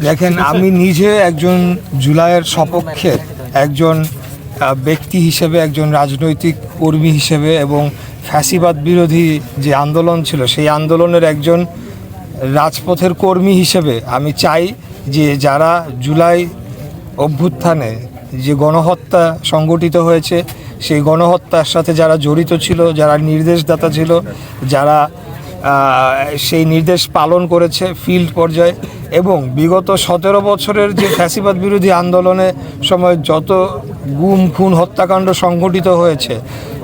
দেখেন, আমি নিজে একজন জুলাইয়ের সপক্ষের একজন ব্যক্তি হিসেবে, একজন রাজনৈতিক কর্মী হিসেবে এবং ফ্যাসিবাদ বিরোধী যে আন্দোলন ছিল সেই আন্দোলনের একজন রাজপথের কর্মী হিসেবে আমি চাই যে যারা জুলাই অভ্যুত্থানে যে গণহত্যা সংগঠিত হয়েছে সেই গণহত্যার সাথে যারা জড়িত ছিল, যারা নির্দেশদাতা ছিল, যারা সেই নির্দেশ পালন করেছে ফিল্ড পর্যায়ে, এবং বিগত 17 বছরের যে ফ্যাসিবাদ বিরোধী আন্দোলনের সময় যত গুম খুন হত্যাকাণ্ড সংঘটিত হয়েছে,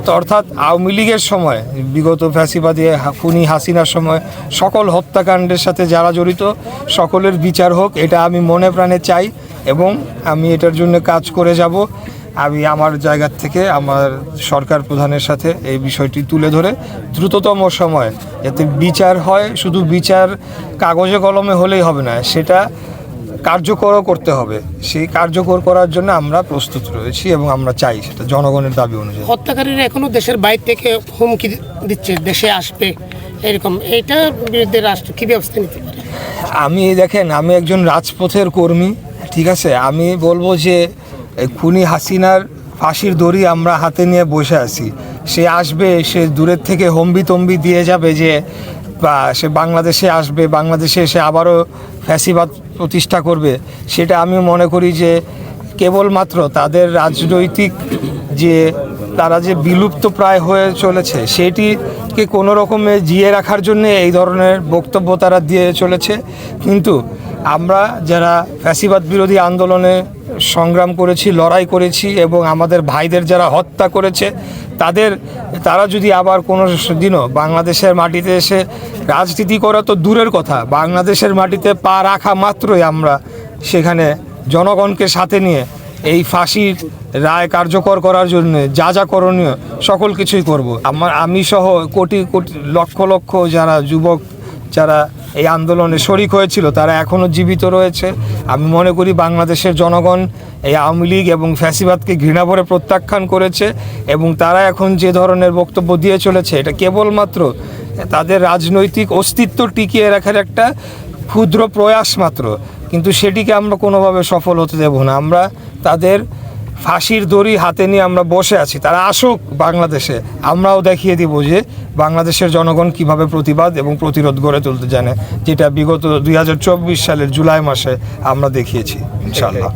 তো অর্থাৎ আওয়ামী লীগের সময় বিগত ফ্যাসিবাদী খুনি হাসিনার সময় সকল হত্যাকাণ্ডের সাথে যারা জড়িত সকলের বিচার হোক, এটা আমি মনে প্রাণে চাই এবং আমি এটার জন্য কাজ করে যাব। আমি আমার জায়গা থেকে আমার সরকার প্রধানের সাথে এই বিষয়টি তুলে ধরে দ্রুততম সময় যাতে বিচার হয়, শুধু বিচার কাগজে কলমে হলেই হবে না, সেটা কার্যকরও করতে হবে। সেই কার্যকর করার জন্য আমরা প্রস্তুত রয়েছি এবং আমরা চাই সেটা জনগণের দাবি অনুযায়ী। হত্যাকারীরা এখনো দেশের বাইরে থেকে হুমকি দিচ্ছে দেশে আসবে, এরকম এটার বিরুদ্ধে রাষ্ট্র কী ব্যবস্থা নিতে পারে? দেখেন, আমি একজন রাজপথের কর্মী, ঠিক আছে। আমি বলবো যে খুনি হাসিনার ফাঁসির দড়ি আমরা হাতে নিয়ে বসে আছি। সে আসবে, সে দূরের থেকে হম্বি তম্বি দিয়ে যাবে যে সে বাংলাদেশে আসবে, বাংলাদেশে এসে আবারও ফ্যাসিবাদ প্রতিষ্ঠা করবে। সেটা আমি মনে করি যে কেবলমাত্র তাদের রাজনৈতিক যে তারা যে বিলুপ্ত প্রায় হয়ে চলেছে সেটিকে কোনো রকমে জিয়ে রাখার জন্য এই ধরনের বক্তব্য তারা দিয়ে চলেছে। কিন্তু আমরা যারা ফ্যাসিবাদ বিরোধী আন্দোলনে সংগ্রাম করেছি, লড়াই করেছি এবং আমাদের ভাইদের যারা হত্যা করেছে তারা যদি আবার কোনো দিনও বাংলাদেশের মাটিতে এসে রাজনীতি করা তো দূরের কথা, বাংলাদেশের মাটিতে পা রাখা মাত্রই আমরা সেখানে জনগণকে সাথে নিয়ে এই ফাঁসির রায় কার্যকর করার জন্য যা যা করণীয় সকল কিছুই করব। আমি সহ কোটি কোটি লক্ষ লক্ষ যারা যুবক যারা এই আন্দোলনে শরিক হয়েছিল তারা এখনও জীবিত রয়েছে। আমি মনে করি বাংলাদেশের জনগণ এই আওয়ামী লীগ এবং ফ্যাসিবাদকে ঘৃণা ভরে প্রত্যাখ্যান করেছে এবং তারা এখন যে ধরনের বক্তব্য দিয়ে চলেছে এটা কেবলমাত্র তাদের রাজনৈতিক অস্তিত্ব টিকিয়ে রাখার একটা ক্ষুদ্র প্রয়াস মাত্র, কিন্তু সেটিকে আমরা কোনোভাবে সফল হতে দেব না। আমরা তাদের ফাঁসির দড়ি হাতে নিয়ে আমরা বসে আছি, তারা আসুক বাংলাদেশে, আমরাও দেখিয়ে দিব যে বাংলাদেশের জনগণ কিভাবে প্রতিবাদ এবং প্রতিরোধ গড়ে তুলতে জানে, যেটা বিগত 2024 সালের জুলাই মাসে আমরা দেখিয়েছি ইনশাআল্লাহ।